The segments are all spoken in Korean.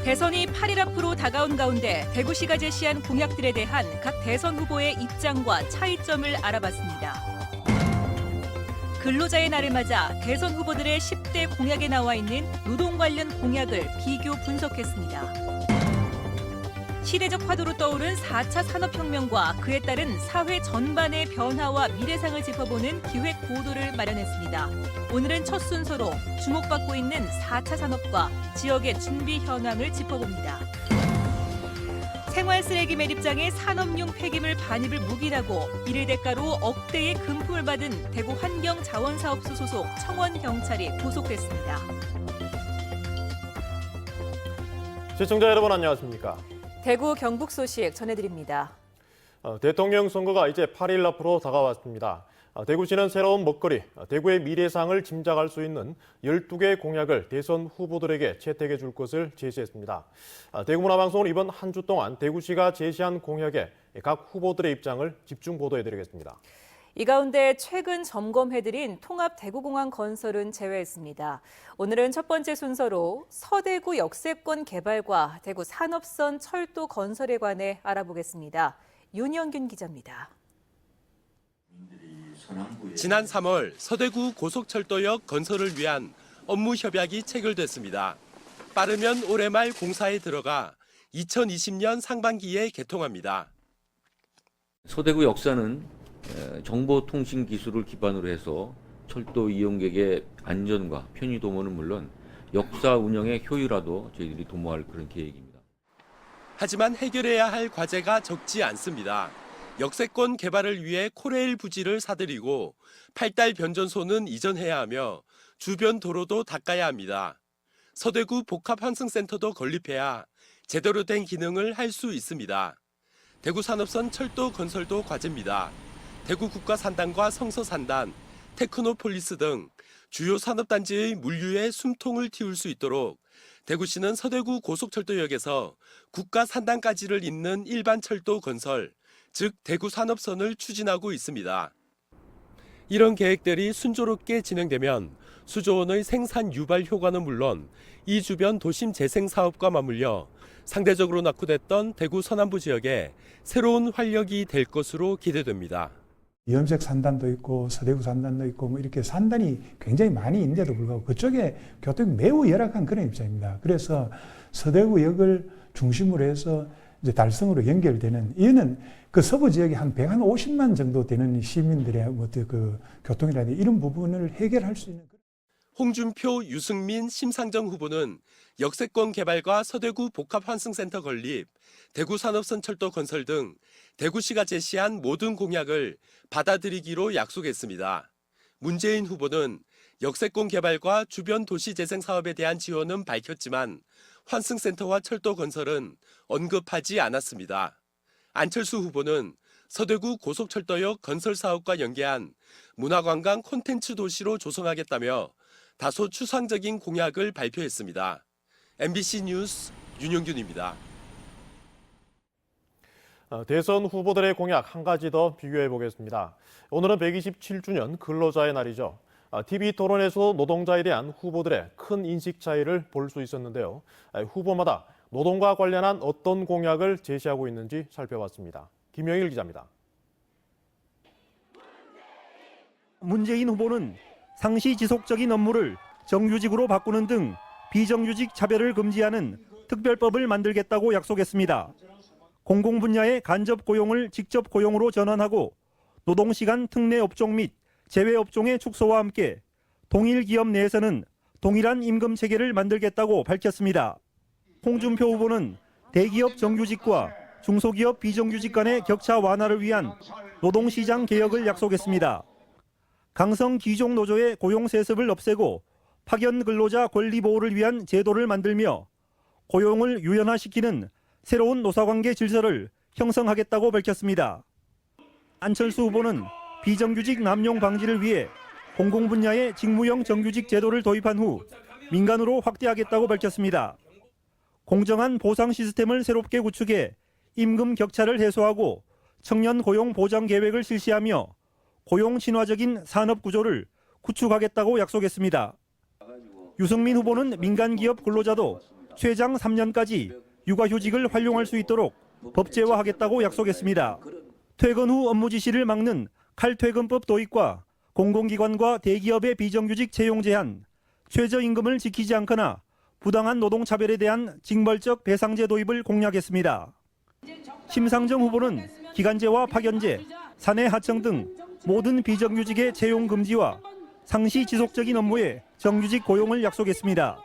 대선이 8일 앞으로 다가온 가운데 대구시가 제시한 공약들에 대한 각 대선 후보의 입장과 차이점을 알아봤습니다. 근로자의 날을 맞아 대선 후보들의 10대 공약에 나와 있는 노동 관련 공약을 비교 분석했습니다. 시대적 화두로 떠오른 4차 산업혁명과 그에 따른 사회 전반의 변화와 미래상을 짚어보는 기획 보도를 마련했습니다. 오늘은 첫 순서로 주목받고 있는 4차 산업과 지역의 준비 현황을 짚어봅니다. 생활 쓰레기 매립장에 산업용 폐기물 반입을 묵인하고 이를 대가로 억대의 금품을 받은 대구 환경자원사업소 소속 청원경찰이 구속됐습니다. 시청자 여러분 안녕하십니까? 대구 경북 소식 전해드립니다. 대통령 선거가 이제 8일 앞으로 다가왔습니다. 대구시는 새로운 먹거리, 대구의 미래상을 짐작할 수 있는 12개의 공약을 대선 후보들에게 채택해 줄 것을 제시했습니다. 대구문화방송은 이번 한 주 동안 대구시가 제시한 공약에 각 후보들의 입장을 집중 보도해드리겠습니다. 이 가운데 최근 점검해드린 통합대구공항 건설은 제외했습니다. 오늘은 첫 번째 순서로 서대구 역세권 개발과 대구 산업선 철도 건설에 관해 알아보겠습니다. 윤영균 기자입니다. 지난 3월 서대구 고속철도역 건설을 위한 업무 협약이 체결됐습니다. 빠르면 올해 말 공사에 들어가 2020년 상반기에 개통합니다. 서대구 역사는 정보통신 기술을 기반으로 해서 철도 이용객의 안전과 편의 도모는 물론 역사 운영의 효율화도 저희들이 도모할 그런 계획입니다. 하지만 해결해야 할 과제가 적지 않습니다. 역세권 개발을 위해 코레일 부지를 사들이고 8달 변전소는 이전해야 하며 주변 도로도 닦아야 합니다. 서대구 복합환승센터도 건립해야 제대로 된 기능을 할 수 있습니다. 대구 산업선 철도 건설도 과제입니다. 대구 국가산단과 성서산단, 테크노폴리스 등 주요 산업단지의 물류에 숨통을 틔울 수 있도록 대구시는 서대구 고속철도역에서 국가산단까지를 잇는 일반 철도 건설, 즉 대구 산업선을 추진하고 있습니다. 이런 계획들이 순조롭게 진행되면 수조원의 생산 유발 효과는 물론 이 주변 도심 재생 사업과 맞물려 상대적으로 낙후됐던 대구 서남부 지역에 새로운 활력이 될 것으로 기대됩니다. 염색 산단도 있고 서대구 산단도 있고 뭐 이렇게 산단이 굉장히 많이 있는데도 불구하고 그쪽에 교통이 매우 열악한 그런 입장입니다. 그래서 서대구역을 중심으로 해서 이제 달성으로 연결되는 이는 그 서부 지역에 한 150만 정도 되는 시민들의 그 교통이라든지 이런 부분을 해결할 수 있는. 홍준표, 유승민, 심상정 후보는 역세권 개발과 서대구 복합환승센터 건립, 대구 산업선 철도 건설 등 대구시가 제시한 모든 공약을 받아들이기로 약속했습니다. 문재인 후보는 역세권 개발과 주변 도시 재생 사업에 대한 지원은 밝혔지만 환승센터와 철도 건설은 언급하지 않았습니다. 안철수 후보는 서대구 고속철도역 건설 사업과 연계한 문화관광 콘텐츠 도시로 조성하겠다며 다소 추상적인 공약을 발표했습니다. MBC 뉴스 윤영균입니다. 대선 후보들의 공약 한 가지 더 비교해 보겠습니다. 오늘은 127주년 근로자의 날이죠. TV 토론에서 노동자에 대한 후보들의 큰 인식 차이를 볼 수 있었는데요. 후보마다 노동과 관련한 어떤 공약을 제시하고 있는지 살펴봤습니다. 김영일 기자입니다. 문재인 후보는 상시 지속적인 업무를 정규직으로 바꾸는 등 비정규직 차별을 금지하는 특별법을 만들겠다고 약속했습니다. 공공분야의 간접 고용을 직접 고용으로 전환하고 노동시간 특례 업종 및 제외 업종의 축소와 함께 동일 기업 내에서는 동일한 임금 체계를 만들겠다고 밝혔습니다. 홍준표 후보는 대기업 정규직과 중소기업 비정규직 간의 격차 완화를 위한 노동시장 개혁을 약속했습니다. 강성 귀족 노조의 고용 세습을 없애고 파견 근로자 권리 보호를 위한 제도를 만들며 고용을 유연화시키는 새로운 노사관계 질서를 형성하겠다고 밝혔습니다. 안철수 후보는 비정규직 남용 방지를 위해 공공분야의 직무형 정규직 제도를 도입한 후 민간으로 확대하겠다고 밝혔습니다. 공정한 보상 시스템을 새롭게 구축해 임금 격차를 해소하고 청년 고용 보장 계획을 실시하며 고용 친화적인 산업 구조를 구축하겠다고 약속했습니다. 유승민 후보는 민간기업 근로자도 최장 3년까지 육아휴직을 활용할 수 있도록 법제화하겠다고 약속했습니다. 퇴근 후 업무 지시를 막는 칼퇴근법 도입과 공공기관과 대기업의 비정규직 채용 제한, 최저임금을 지키지 않거나 부당한 노동차별에 대한 징벌적 배상제 도입을 공약했습니다. 심상정 후보는 기간제와 파견제, 사내 하청 등 모든 비정규직의 채용 금지와 상시 지속적인 업무에 정규직 고용을 약속했습니다.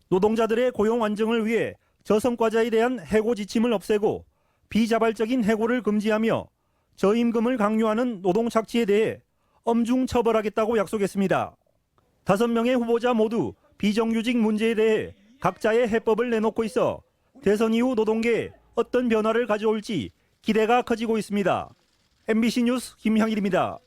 노동자들의 고용 안정을 위해 저성과자에 대한 해고 지침을 없애고 비자발적인 해고를 금지하며 저임금을 강요하는 노동 착취에 대해 엄중 처벌하겠다고 약속했습니다. 5명의 후보자 모두 비정규직 문제에 대해 각자의 해법을 내놓고 있어 대선 이후 노동계에 어떤 변화를 가져올지 기대가 커지고 있습니다. MBC 뉴스 김향일입니다.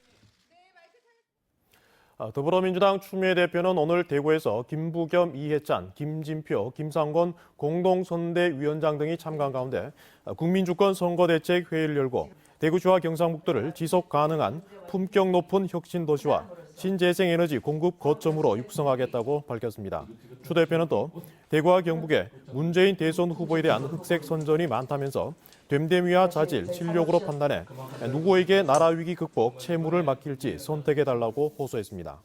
더불어민주당 추미애 대표는 오늘 대구에서 김부겸, 이해찬, 김진표, 김상곤 공동선대위원장 등이 참가한 가운데 국민주권 선거대책회의를 열고 대구시와 경상북도를 지속 가능한 품격 높은 혁신 도시와 신재생에너지 공급 거점으로 육성하겠다고 밝혔습니다. 추 대표는 또 대구와 경북에 문재인 대선 후보에 대한 흑색 선전이 많다면서 됨됨이와 자질, 실력으로 판단해 누구에게 나라 위기 극복 채무를 맡길지 선택해달라고 호소했습니다.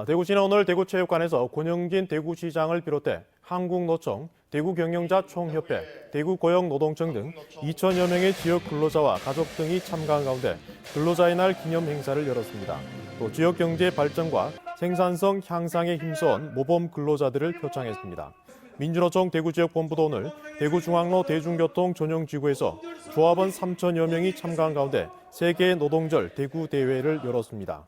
대구시는 오늘 대구체육관에서 권영진 대구시장을 비롯해 한국노총, 대구경영자총협회, 대구고용노동청 등 2천여 명의 지역 근로자와 가족 등이 참가한 가운데 근로자의 날 기념 행사를 열었습니다. 또 지역 경제 발전과 생산성 향상에 힘써온 모범 근로자들을 표창했습니다. 민주노총 대구지역본부도 오늘 대구중앙로 대중교통 전용지구에서 조합원 3천여 명이 참가한 가운데 세계 노동절 대구대회를 열었습니다.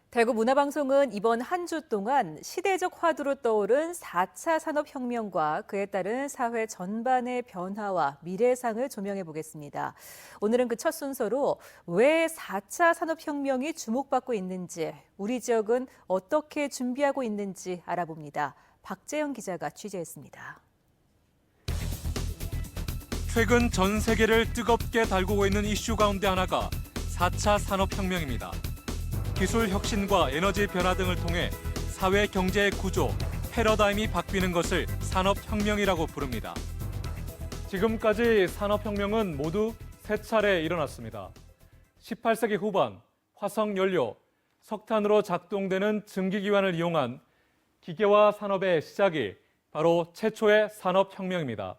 대구문화방송은 이번 한 주 동안 시대적 화두로 떠오른 4차 산업혁명과 그에 따른 사회 전반의 변화와 미래상을 조명해 보겠습니다. 오늘은 그 첫 순서로 왜 4차 산업혁명이 주목받고 있는지, 우리 지역은 어떻게 준비하고 있는지 알아봅니다. 박재영 기자가 취재했습니다. 최근 전 세계를 뜨겁게 달구고 있는 이슈 가운데 하나가 4차 산업혁명입니다. 기술 혁신과 에너지 변화 등을 통해 사회 경제의 구조, 패러다임이 바뀌는 것을 산업혁명이라고 부릅니다. 지금까지 산업혁명은 모두 3차례 일어났습니다. 18세기 후반 화석연료, 석탄으로 작동되는 증기기관을 이용한 기계화 산업의 시작이 바로 최초의 산업혁명입니다.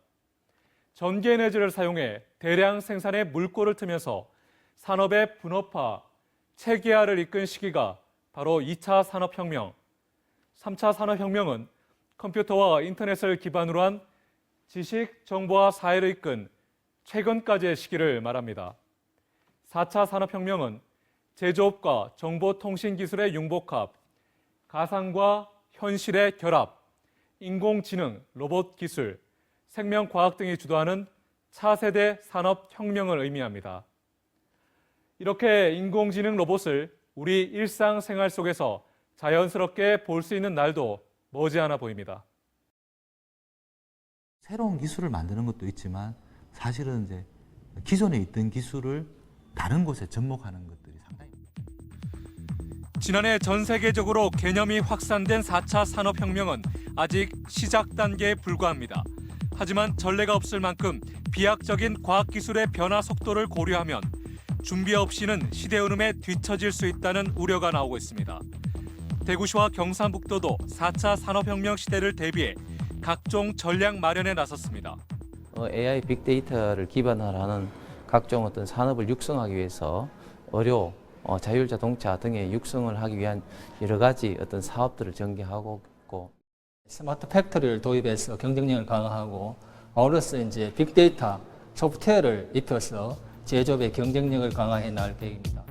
전기에너지를 사용해 대량 생산에 물꼬를 트면서 산업의 분업화, 체계화를 이끈 시기가 바로 2차 산업혁명, 3차 산업혁명은 컴퓨터와 인터넷을 기반으로 한 지식, 정보화 사회를 이끈 최근까지의 시기를 말합니다. 4차 산업혁명은 제조업과 정보통신기술의 융복합, 가상과 현실의 결합, 인공지능, 로봇 기술, 생명과학 등이 주도하는 차세대 산업혁명을 의미합니다. 이렇게 인공지능 로봇을 우리 일상생활 속에서 자연스럽게 볼 수 있는 날도 머지않아 보입니다. 새로운 기술을 만드는 것도 있지만 사실은 이제 기존에 있던 기술을 다른 곳에 접목하는 것들이 상당히 지난해 전 세계적으로 개념이 확산된 4차 산업혁명은 아직 시작 단계에 불과합니다. 하지만 전례가 없을 만큼 비약적인 과학기술의 변화 속도를 고려하면 준비 없이는 시대 흐름에 뒤처질 수 있다는 우려가 나오고 있습니다. 대구시와 경상북도도 4차 산업혁명 시대를 대비해 각종 전략 마련에 나섰습니다. AI 빅데이터를 기반으로 하는 각종 어떤 산업을 육성하기 위해서 의료, 자율자동차 등의 육성을 하기 위한 여러 가지 어떤 사업들을 전개하고 있고, 스마트 팩토리를 도입해서 경쟁력을 강화하고, 아울러서 이제 빅데이터 소프트웨어를 입혀서 제조업의 경쟁력을 강화해 나갈 계획입니다.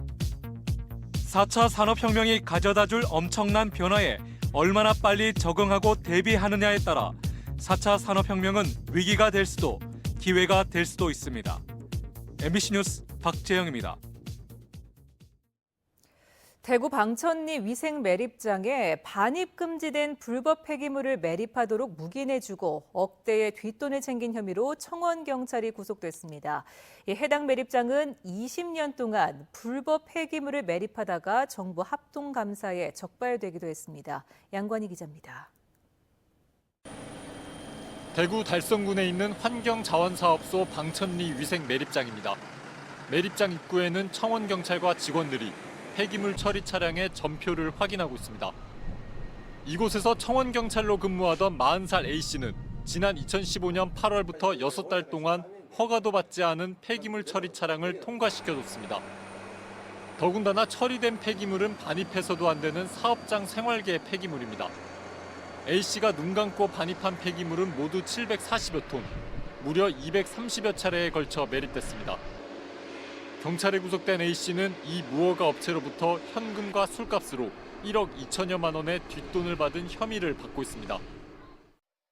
4차 산업혁명이 가져다줄 엄청난 변화에 얼마나 빨리 적응하고 대비하느냐에 따라 4차 산업혁명은 위기가 될 수도 기회가 될 수도 있습니다. MBC 뉴스 박재영입니다. 대구 방천리 위생 매립장에 반입 금지된 불법 폐기물을 매립하도록 묵인해주고 억대의 뒷돈을 챙긴 혐의로 청원경찰이 구속됐습니다. 해당 매립장은 20년 동안 불법 폐기물을 매립하다가 정부 합동감사에 적발되기도 했습니다. 양관희 기자입니다. 대구 달성군에 있는 환경자원사업소 방천리 위생 매립장입니다. 매립장 입구에는 청원경찰과 직원들이 폐기물 처리 차량의 전표를 확인하고 있습니다. 이곳에서 청원경찰로 근무하던 40살 A씨는 지난 2015년 8월부터 6달 동안 허가도 받지 않은 폐기물 처리 차량을 통과시켜줬습니다. 더군다나 처리된 폐기물은 반입해서도 안 되는 사업장 생활계 폐기물입니다. A씨가 눈 감고 반입한 폐기물은 모두 740여 톤, 무려 230여 차례에 걸쳐 매립됐습니다. 경찰에 구속된 A씨는 이 무허가 업체로부터 현금과 술값으로 1억 2천여만 원의 뒷돈을 받은 혐의를 받고 있습니다.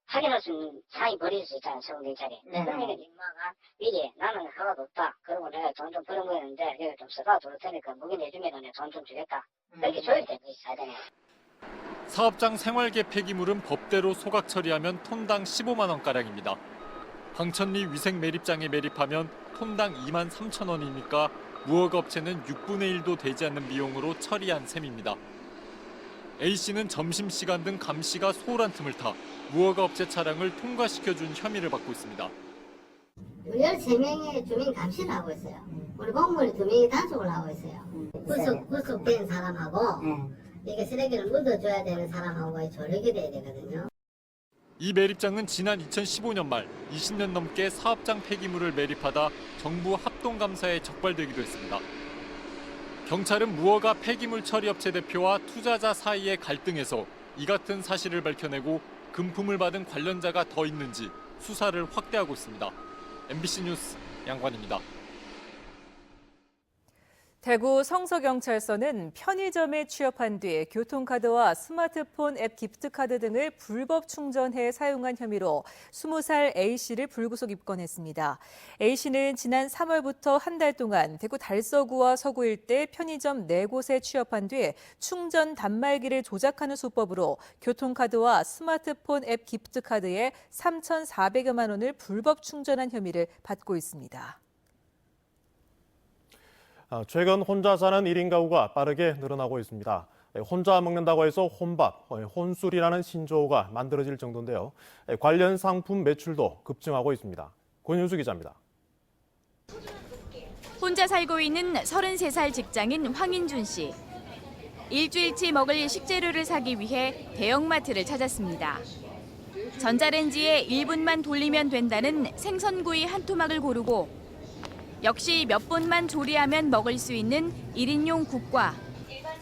확인할 수 있는 사항이 버릴 수 있잖아요, 청원경찰이. 그러니까 임마가 미리 나는 허가도 없다. 그러고 내가 돈 좀 벌은 거였는데 여기 좀 써가 줄 테니까 묵인해주면 내가 돈 좀 주겠다. 그렇게 줘야 되는 사전에. 사업장 생활계 폐기물은 법대로 소각 처리하면 톤당 15만 원가량입니다. 방천리 위생 매립장에 매립하면 톤당 2만 3천 원이니까 무허가 업체는 6분의 1도 되지 않는 비용으로 처리한 셈입니다. A씨는 점심시간 등 감시가 소홀한 틈을 타 무허가 업체 차량을 통과시켜준 혐의를 받고 있습니다. 13명의 주민 감시를 하고 있어요. 우리 공무원이 2명이 단속을 하고 있어요. 구속된 사람하고 이게 쓰레기를 묻어줘야 되는 사람하고의 조력이 돼야 되거든요. 이 매립장은 지난 2015년 말 20년 넘게 사업장 폐기물을 매립하다 정부 합동감사에 적발되기도 했습니다. 경찰은 무허가 폐기물 처리업체 대표와 투자자 사이의 갈등에서 이 같은 사실을 밝혀내고 금품을 받은 관련자가 더 있는지 수사를 확대하고 있습니다. MBC 뉴스 양관입니다. 대구 성서경찰서는 편의점에 취업한 뒤 교통카드와 스마트폰 앱 기프트카드 등을 불법 충전해 사용한 혐의로 20살 A씨를 불구속 입건했습니다. A씨는 지난 3월부터 한 달 동안 대구 달서구와 서구 일대 편의점 4곳에 취업한 뒤 충전 단말기를 조작하는 수법으로 교통카드와 스마트폰 앱 기프트카드에 3,400여만 원을 불법 충전한 혐의를 받고 있습니다. 최근 혼자 사는 1인 가구가 빠르게 늘어나고 있습니다. 혼자 먹는다고 해서 혼밥, 혼술이라는 신조어가 만들어질 정도인데요. 관련 상품 매출도 급증하고 있습니다. 권윤수 기자입니다. 혼자 살고 있는 33살 직장인 황인준 씨. 일주일치 먹을 식재료를 사기 위해 대형마트를 찾았습니다. 전자레인지에 1분만 돌리면 된다는 생선구이 한 토막을 고르고 역시 몇 분만 조리하면 먹을 수 있는 1인용 국과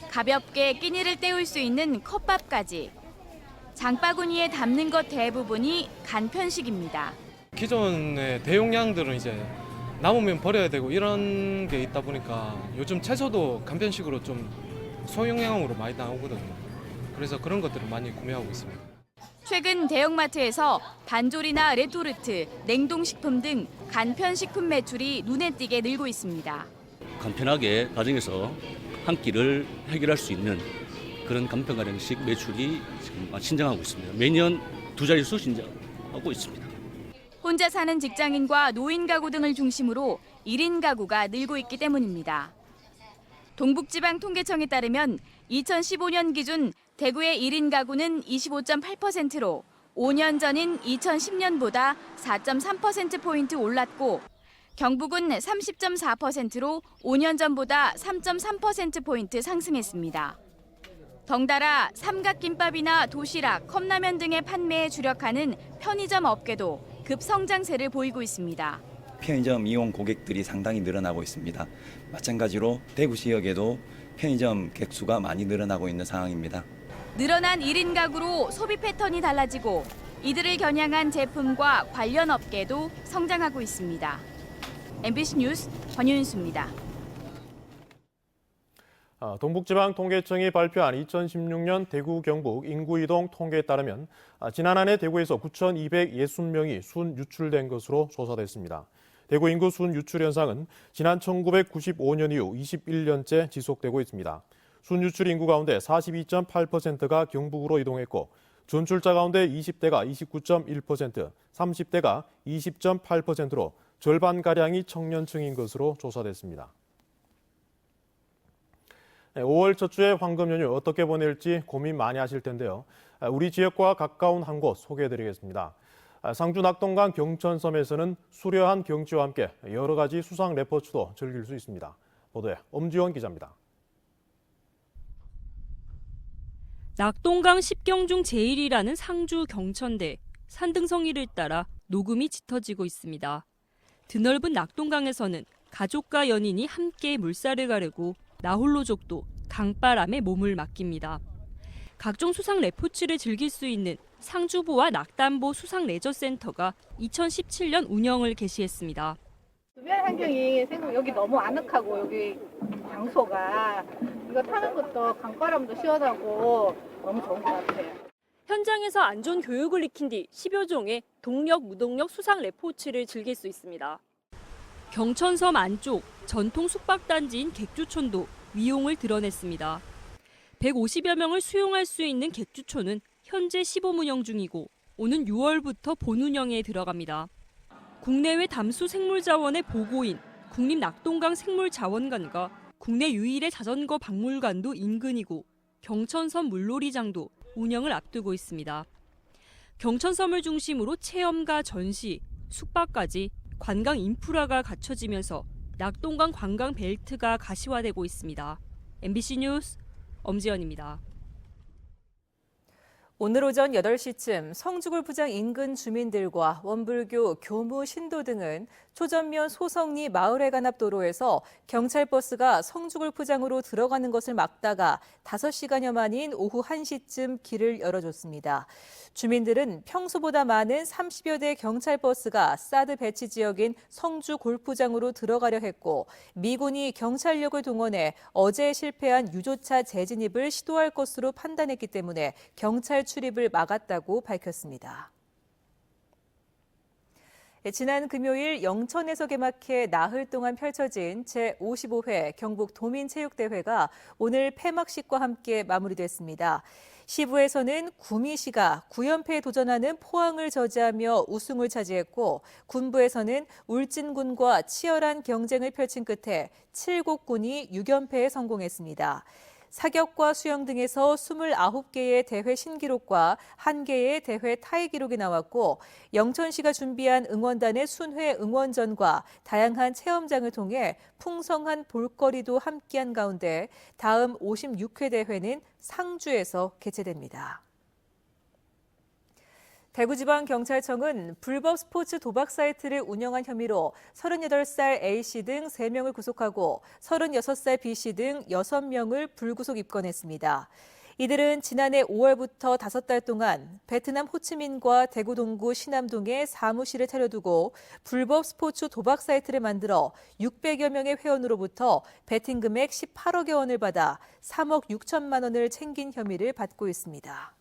가볍게 끼니를 때울 수 있는 컵밥까지 장바구니에 담는 것 대부분이 간편식입니다. 기존의 대용량들은 이제 남으면 버려야 되고 이런 게 있다 보니까 요즘 채소도 간편식으로 좀 소용량으로 많이 나오거든요. 그래서 그런 것들을 많이 구매하고 있습니다. 최근 대형마트에서 반조리나 레토르트, 냉동식품 등 간편식품 매출이 눈에 띄게 늘고 있습니다. 간편하게 가정에서 한 끼를 해결할 수 있는 그런 간편 가정식 매출이 지금 신장하고 있습니다. 매년 2자릿수 신장하고 있습니다. 혼자 사는 직장인과 노인 가구 등을 중심으로 1인 가구가 늘고 있기 때문입니다. 동북지방통계청에 따르면 2015년 기준 대구의 1인 가구는 25.8%로 5년 전인 2010년보다 4.3%포인트 올랐고 경북은 30.4%로 5년 전보다 3.3%포인트 상승했습니다. 덩달아 삼각김밥이나 도시락, 컵라면 등의 판매에 주력하는 편의점 업계도 급성장세를 보이고 있습니다. 편의점 이용 고객들이 상당히 늘어나고 있습니다. 마찬가지로 대구 지역에도 편의점 객수가 많이 늘어나고 있는 상황입니다. 늘어난 1인 가구로 소비 패턴이 달라지고 이들을 겨냥한 제품과 관련 업계도 성장하고 있습니다. MBC 뉴스 권윤수입니다. 동북지방통계청이 발표한 2016년 대구 경북 인구이동 통계에 따르면 지난 한 해 대구에서 9,260명이 순 유출된 것으로 조사됐습니다. 대구 인구 순 유출 현상은 지난 1995년 이후 21년째 지속되고 있습니다. 순유출 인구 가운데 42.8%가 경북으로 이동했고 준출자 가운데 20대가 29.1%, 30대가 20.8%로 절반가량이 청년층인 것으로 조사됐습니다. 5월 첫 주에 황금 연휴 어떻게 보낼지 고민 많이 하실 텐데요. 우리 지역과 가까운 한 곳 소개해드리겠습니다. 상주 낙동강 경천섬에서는 수려한 경치와 함께 여러 가지 수상 레포츠도 즐길 수 있습니다. 보도에 엄지원 기자입니다. 낙동강 10경 중 제1이라는 상주 경천대, 산등성이를 따라 녹음이 짙어지고 있습니다. 드넓은 낙동강에서는 가족과 연인이 함께 물살을 가르고 나홀로족도 강바람에 몸을 맡깁니다. 각종 수상 레포츠를 즐길 수 있는 상주보와 낙담보 수상 레저센터가 2017년 운영을 개시했습니다. 주변 환경이 여기 너무 아늑하고 여기 장소가 이거 타는 것도 강바람도 시원하고 너무 좋은 것 같아요. 현장에서 안전 교육을 익힌 뒤 10여 종의 동력, 무동력 수상 레포츠를 즐길 수 있습니다. 경천섬 안쪽 전통 숙박단지인 객주촌도 위용을 드러냈습니다. 150여 명을 수용할 수 있는 객주촌은 현재 시범 운영 중이고 오는 6월부터 본운영에 들어갑니다. 국내외 담수 생물자원의 보고인 국립낙동강 생물자원관과 국내 유일의 자전거 박물관도 인근이고 경천섬 물놀이장도 운영을 앞두고 있습니다. 경천섬을 중심으로 체험과 전시, 숙박까지 관광 인프라가 갖춰지면서 낙동강 관광 벨트가 가시화되고 있습니다. MBC 뉴스 엄지연입니다. 오늘 오전 8시쯤 성주골프장 인근 주민들과 원불교, 교무, 신도 등은 초전면 소성리 마을회관 앞 도로에서 경찰버스가 성주골프장으로 들어가는 것을 막다가 5시간여 만인 오후 1시쯤 길을 열어줬습니다. 주민들은 평소보다 많은 30여 대 경찰버스가 사드 배치 지역인 성주골프장으로 들어가려 했고 미군이 경찰력을 동원해 어제 실패한 유조차 재진입을 시도할 것으로 판단했기 때문에 경찰 출입을 막았다고 밝혔습니다. 지난 금요일 영천에서 개막해 나흘 동안 펼쳐진 제55회 경북 도민체육대회가 오늘 폐막식과 함께 마무리됐습니다. 시부에서는 구미시가 9연패에 도전하는 포항을 저지하며 우승을 차지했고 군부에서는 울진군과 치열한 경쟁을 펼친 끝에 칠곡군이 6연패에 성공했습니다. 사격과 수영 등에서 29개의 대회 신기록과 1개의 대회 타이 기록이 나왔고 영천시가 준비한 응원단의 순회 응원전과 다양한 체험장을 통해 풍성한 볼거리도 함께한 가운데 다음 56회 대회는 상주에서 개최됩니다. 대구지방경찰청은 불법 스포츠 도박 사이트를 운영한 혐의로 38살 A씨 등 3명을 구속하고 36살 B씨 등 6명을 불구속 입건했습니다. 이들은 지난해 5월부터 5달 동안 베트남 호치민과 대구 동구 신암동에 사무실을 차려두고 불법 스포츠 도박 사이트를 만들어 600여 명의 회원으로부터 베팅 금액 18억여 원을 받아 3억 6천만 원을 챙긴 혐의를 받고 있습니다.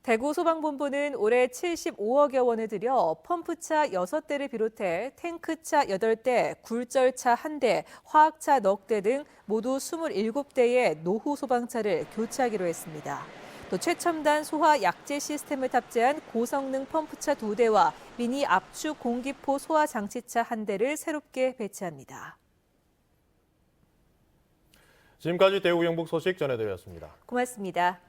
대구소방본부는 올해 75억여 원을 들여 펌프차 6대를 비롯해 탱크차 8대, 굴절차 1대, 화학차 넉 대 등 모두 27대의 노후 소방차를 교체하기로 했습니다. 또 최첨단 소화 약제 시스템을 탑재한 고성능 펌프차 2대와 미니 압축 공기포 소화 장치차 1대를 새롭게 배치합니다. 지금까지 대구 경북 소식 전해드렸습니다. 고맙습니다.